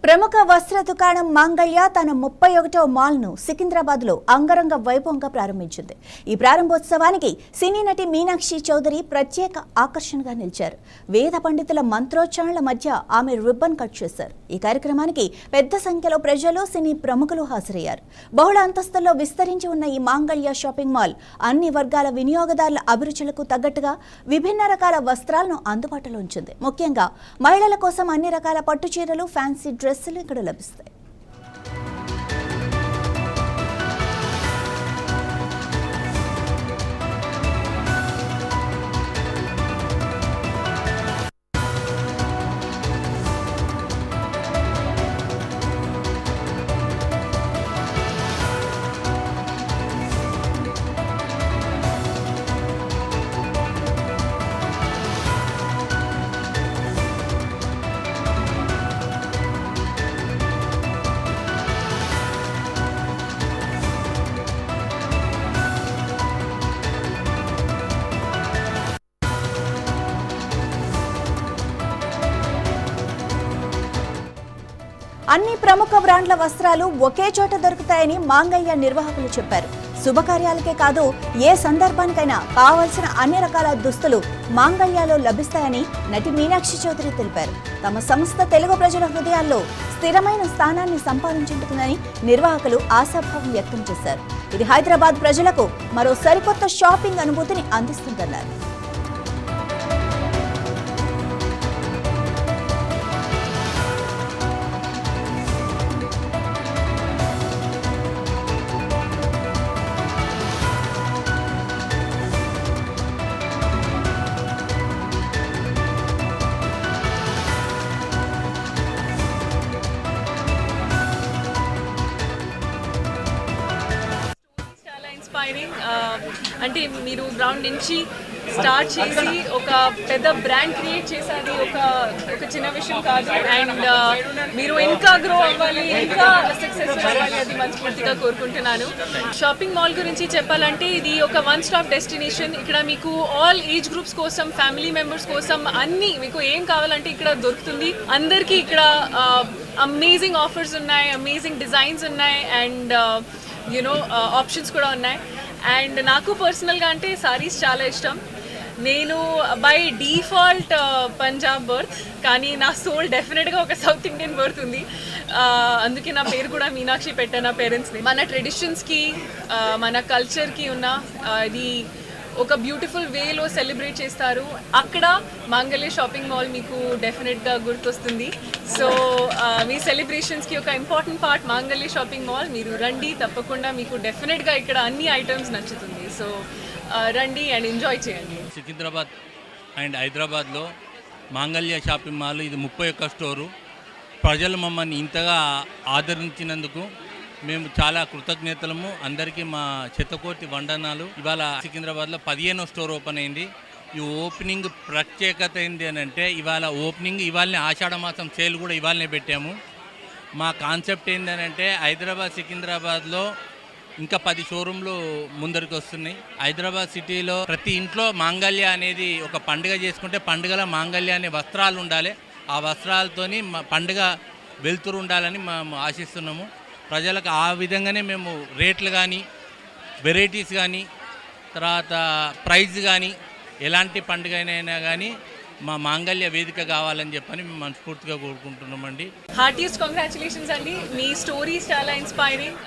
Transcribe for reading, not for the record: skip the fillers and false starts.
ప్రముఖ వస్త్ర దుకాణం మాంగళ్య తన 31వ మాల్ను సికింద్రాబాద్లో అంగరంగ వైభవంగా ప్రారంభించింది. ఈ ప్రారంభోత్సవానికి సినీ నటి మీనాక్షి చౌదరి ప్రత్యేక ఆకర్షణగా నిలిచారు. వేద పండితుల మంత్రోచ్చారణల మధ్య ఆమె రిబ్బన్ కట్ చేశారు. ఈ కార్యక్రమానికి పెద్ద సంఖ్యలో ప్రజలు, సినీ ప్రముఖులు హాజరయ్యారు. బహుళ అంతస్తుల్లో విస్తరించి ఉన్న ఈ మాంగళ్య షాపింగ్ మాల్ అన్ని వర్గాల వినియోగదారుల అభిరుచులకు తగ్గట్టుగా విభిన్న రకాల వస్త్రాలను అందుబాటులో ఉంచింది. ముఖ్యంగా మహిళల కోసం అన్ని రకాల పట్టు చీరలు, ఫ్యాన్సీ డ్రెస్సులు ఇక్కడ లభిస్తాయి. అన్ని ప్రముఖ బ్రాండ్ల వస్త్రాలు ఒకే చోట దొరుకుతాయని మాంగళ్య నిర్వాహకులు చెప్పారు. శుభకార్యాలకే కాదు, ఏ సందర్భానికైనా కావాల్సిన అన్ని రకాల దుస్తులు మాంగళ్యలో లభిస్తాయని నటి మీనాక్షి చౌదరి తెలిపారు. తమ సంస్థ తెలుగు ప్రజల హృదయాల్లో స్థిరమైన స్థానాన్ని సంపాదించుకుంటుందని నిర్వాహకులు ఆశాభావం వ్యక్తం చేశారు. ఇది హైదరాబాద్ ప్రజలకు మరో సరికొత్త షాపింగ్ అనుభూతిని అందిస్తుందన్నారు. అంటే మీరు గ్రౌండ్ నుంచి స్టార్ట్ చేసి ఒక పెద్ద బ్రాండ్ క్రియేట్ చేసేది ఒక చిన్న విషయం కాదు. అండ్ మీరు ఇంకా గ్రో అవ్వాలి, ఇంకా సక్సెస్ఫుల్ అవ్వాలి, అది మనస్ఫూర్తిగా కోరుకుంటున్నాను. షాపింగ్ మాల్ గురించి చెప్పాలంటే ఇది ఒక వన్ స్టాప్ డెస్టినేషన్. ఇక్కడ మీకు ఆల్ ఏజ్ గ్రూప్స్ కోసం, ఫ్యామిలీ మెంబర్స్ కోసం అన్ని మీకు ఏం కావాలంటే ఇక్కడ దొరుకుతుంది. అందరికీ ఇక్కడ అమేజింగ్ ఆఫర్స్ ఉన్నాయి, అమేజింగ్ డిజైన్స్ ఉన్నాయి, అండ్ ఆప్షన్స్ కూడా ఉన్నాయి. అండ్ నాకు పర్సనల్గా అంటే సారీస్ చాలా ఇష్టం. నేను బై డిఫాల్ట్ పంజాబ్ బర్త్, కానీ నా సోల్ డెఫినెట్గా ఒక సౌత్ ఇండియన్ బర్త్ ఉంది. అందుకే నా పేరు కూడా మీనాక్షి పెట్టాను నా పేరెంట్స్ని. మన ట్రెడిషన్స్కి, మన కల్చర్కి ఉన్న ఇది ఒక బ్యూటిఫుల్ వేలో సెలబ్రేట్ చేస్తారు. అక్కడ మాంగళ్య షాపింగ్ మాల్ మీకు డెఫినెట్గా గుర్తొస్తుంది. సో మీ సెలబ్రేషన్స్కి ఒక ఇంపార్టెంట్ పార్ట్ మాంగళ్య షాపింగ్ మాల్. మీరు రండి, తప్పకుండా మీకు డెఫినెట్గా ఇక్కడ అన్ని ఐటమ్స్ నచ్చుతుంది. సో రండి అండ్ ఎంజాయ్ చేయండి. సికింద్రాబాద్ అండ్ హైదరాబాద్లో మాంగళ్య షాపింగ్ మాల్ ఇది 31 స్టోరు. ప్రజలు మమ్మల్ని ఇంతగా ఆదరించినందుకు మేము చాలా కృతజ్ఞతలము. అందరికీ మా శతకోటి వందనాలు. ఇవాళ సికింద్రాబాద్లో 15వ స్టోర్ ఓపెన్ అయింది. ఈ ఓపెనింగ్ ప్రత్యేకత ఏంటి అని అంటే ఇవాళ ఓపెనింగ్ ఇవాళనే ఆషాఢ మాసం సేల్ కూడా ఇవాళనే పెట్టాము. మా కాన్సెప్ట్ ఏంటంటే హైదరాబాద్, సికింద్రాబాద్లో ఇంకా 10 షోరూంలు ముందరికి వస్తున్నాయి. హైదరాబాద్ సిటీలో ప్రతి ఇంట్లో మాంగళ్య అనేది ఒక పండుగ చేసుకుంటే పండుగల మాంగళ్య అనే వస్త్రాలు ఉండాలి. ఆ వస్త్రాలతోని పండుగ వెళ్తురు ఉండాలని మేము ఆశిస్తున్నాము. ప్రజలకు ఆ విధంగానే మేము రేట్లు కానీ, వెరైటీస్ కానీ, తర్వాత ప్రైజ్ కానీ, ఎలాంటి పండుగ అయినా కానీ మా మాంగళ్య వేదిక కావాలని చెప్పని మేము మనస్ఫూర్తిగా కోరుకుంటున్నామండి. హార్టియస్ట్ కంగ్రాచులేషన్స్ అండి. మీ స్టోరీస్ చాలా ఇన్స్పైరింగ్.